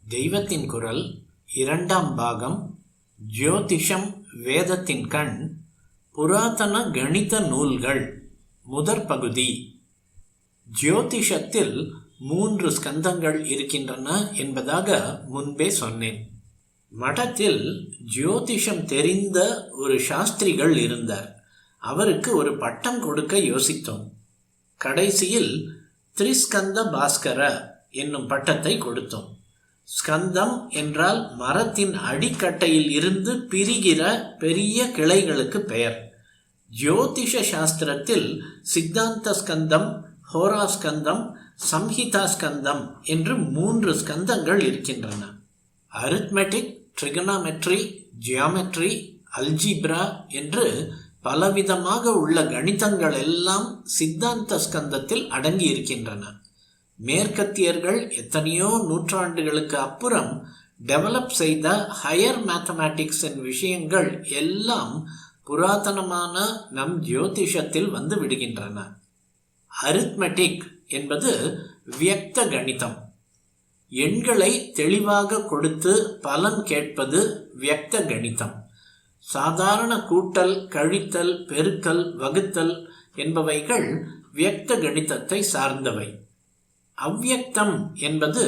தெய்வத்தின் குரல் இரண்டாம் பாகம். ஜோதிஷம் வேதத்தின் கண், புராதன கணித நூல்கள் முதற் பகுதி. ஜோதிஷத்தில் 3 ஸ்கந்தங்கள் இருக்கின்றன என்பதாக முன்பே சொன்னேன். மடத்தில் ஜோதிஷம் தெரிந்த ஒரு சாஸ்திரிகள் இருந்தார். அவருக்கு ஒரு பட்டம் கொடுக்க யோசித்தோம். கடைசியில் திரிஸ்கந்த பாஸ்கர என்னும் பட்டத்தை கொடுத்தோம். ஸ்கந்தம் என்றால் மரத்தின் அடிக்கட்டையில் இருந்து பிரிகிற பெரிய கிளைகளுக்கு பெயர். ஜோதிஷ சாஸ்திரத்தில் சித்தாந்த ஸ்கந்தம், ஹோராஸ்கந்தம், சம்ஹிதா ஸ்கந்தம் என்று 3 ஸ்கந்தங்கள் இருக்கின்றன. அரித்மெட்டிக், ட்ரிகனாமெட்ரி, ஜியாமெட்ரி, அல்ஜிப்ரா என்று பலவிதமாக உள்ள கணிதங்கள் எல்லாம் சித்தாந்த ஸ்கந்தத்தில் அடங்கி இருக்கின்றன. மேற்கத்தியர்கள் எத்தனையோ நூற்றாண்டுகளுக்கு அப்புறம் டெவலப் செய்த ஹையர் மேத்தமேட்டிக்ஸின் விஷயங்கள் எல்லாம் புராதனமான நம் ஜோதிஷத்தில் வந்து விடுகின்றன. அரித்மெட்டிக் என்பது வியக்த கணிதம். எண்களை தெளிவாக கொடுத்து பலன் கேட்பது வியக்த கணிதம். சாதாரண கூட்டல், கழித்தல், பெருக்கல், வகுத்தல் என்பவைகள் வியக்த கணிதத்தை சார்ந்தவை. அவ்வியக்தம் என்பது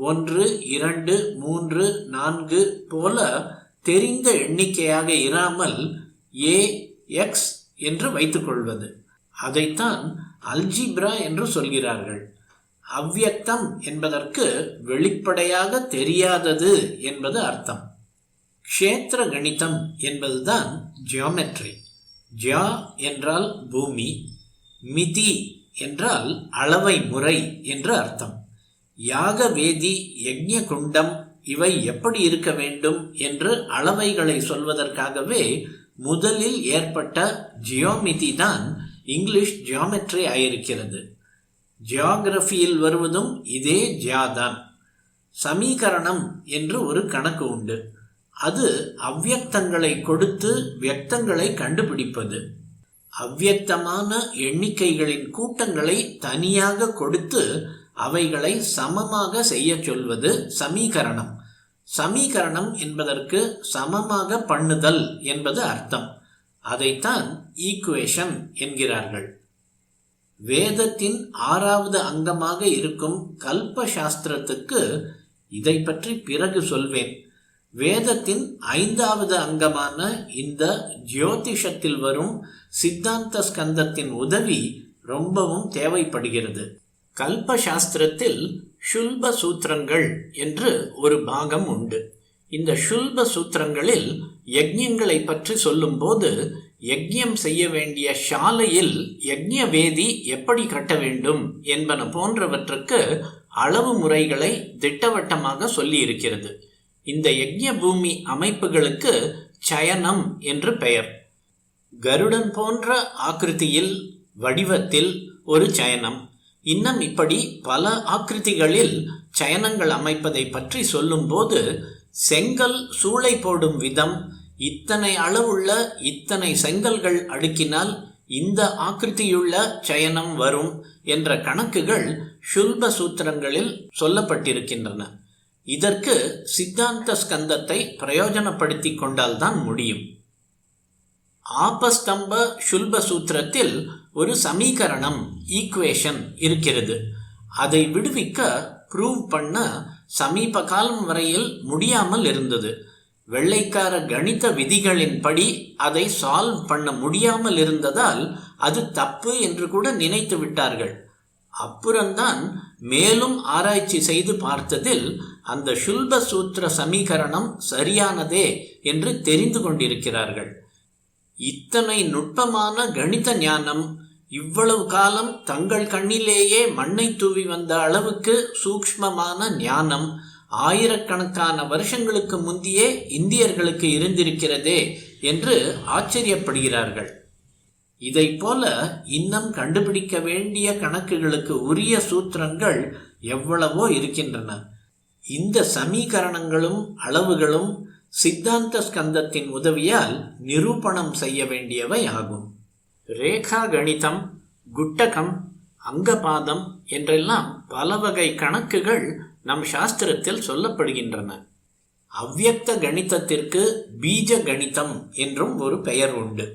1, 2, 3, 4 போல தெரிந்த எண்ணிக்கையாக இராமல் a, x என்று வைத்துக்கொள்வது. அதைத்தான் அல்ஜிப்ரா என்று சொல்கிறார்கள். அவ்வியக்தம் என்பதற்கு வெளிப்படையாக தெரியாதது என்பது அர்த்தம். க்ஷேத்திர கணிதம் என்பதுதான் ஜியோமெட்ரி. ஜியா என்றால் பூமி, மிதி என்றால் அளவை முறை என்று அர்த்தம். யாக வேதி, யக்ஞ குண்டம் இவை எப்படி இருக்க வேண்டும் என்று அளவைகளை சொல்வதற்காகவே முதலில் ஏற்பட்ட ஜியோமிதி தான் இங்கிலீஷ் ஜியோமெட்ரி ஆயிருக்கிறது. ஜியோகிரபியில் வருவதும் இதே ஜியாதான். சமீகரணம் என்று ஒரு கணக்கு உண்டு. அது அவ்வியக்தங்களை கொடுத்து வியக்தங்களை கண்டுபிடிப்பது. அவ்வியக்தமான எண்ணிக்கைகளின் கூட்டங்களை தனியாக கொடுத்து அவைகளை சமமாக செய்ய சொல்வது சமீகரணம். சமீகரணம் என்பதற்கு சமமாக பண்ணுதல் என்பது அர்த்தம். அதைத்தான் ஈக்குவேஷன் என்கிறார்கள். வேதத்தின் 6வது அங்கமாக இருக்கும் கல்ப சாஸ்திரத்துக்கு இதை பற்றி பிறகு சொல்வேன். வேதத்தின் 5வது அங்கமான இந்த ஜோதிஷத்தில் வரும் சித்தாந்த ஸ்கந்தத்தின் உதவி ரொம்பவும் தேவைப்படுகிறது. கல்ப சாஸ்திரத்தில் ஷுல்ப சூத்திரங்கள் என்று ஒரு பாகம் உண்டு. இந்த ஷுல்ப சூத்திரங்களில் யக்ஞங்களை பற்றி சொல்லும் போது யக்ஞம் செய்ய வேண்டிய சாலையில் யக்ஞ வேதி எப்படி கட்ட வேண்டும் என்பன போன்றவற்றுக்கு அளவு முறைகளை திட்டவட்டமாக சொல்லி இருக்கிறது. இந்த யக்ஞ பூமி அமைப்புகளுக்கு சயனம் என்று பெயர். கருடன் போன்ற ஆக்கிருதியில், வடிவத்தில் ஒரு சயனம், இன்னும் இப்படி பல ஆக்கிருதிகளில் சயனங்கள் அமைப்பதை பற்றி சொல்லும்போது செங்கல் சூளை போடும் விதம், இத்தனை அளவுள்ள இத்தனை செங்கல்கள் அடுக்கினால் இந்த ஆக்கிருதியுள்ள சயனம் வரும் என்ற கணக்குகள் ஷுல்ப சூத்திரங்களில் சொல்லப்பட்டிருக்கின்றன. இதற்கு சித்தாந்த ஸ்கந்தத்தை பிரயோஜனப்படுத்தி கொண்டால்தான் முடியும். ஆபஸ்தம்ப ஷுல்ப சூத்திரத்தில் ஒரு சமீகரணம், ஈக்குவேஷன் இருக்கிறது. அதை விடுவிக்க ப்ரூவ் பண்ண சமீப காலம் வரையில் முடியாமல் இருந்தது. வெள்ளைக்கார கணித விதிகளின்படி அதை சால்வ் பண்ண முடியாமல் இருந்ததால் அது தப்பு என்று கூட நினைத்து விட்டார்கள். அப்புறம்தான் மேலும் ஆராய்ச்சி செய்து பார்த்ததில் அந்த ஷுல்ப சூத்திர சமீகரணம் சரியானதே என்று தெரிந்து கொண்டிருக்கிறார்கள். இத்தனை நுட்பமான கணித ஞானம் இவ்வளவு காலம் தங்கள் கண்ணிலேயே மண்ணை தூவி வந்த அளவுக்கு சூக்ஷ்மமான ஞானம் ஆயிரக்கணக்கான வருஷங்களுக்கு முந்தையே இந்தியர்களுக்கு இருந்திருக்கிறதே என்று ஆச்சரியப்படுகிறார்கள். இதை போல இன்னும் கண்டுபிடிக்க வேண்டிய கணக்குகளுக்கு உரிய சூத்திரங்கள் எவ்வளவோ இருக்கின்றன. இந்த சமீகரணங்களும் அளவுகளும் சித்தாந்த ஸ்கந்தத்தின் உதவியால் நிரூபணம் செய்ய வேண்டியவை ஆகும். ரேகா கணிதம், குட்டகம், அங்கபாதம் என்றெல்லாம் பல வகை கணக்குகள் நம் சாஸ்திரத்தில் சொல்லப்படுகின்றன. அவ்யக்த கணிதத்திற்கு பீஜ கணிதம் என்றும் ஒரு பெயர் உண்டு.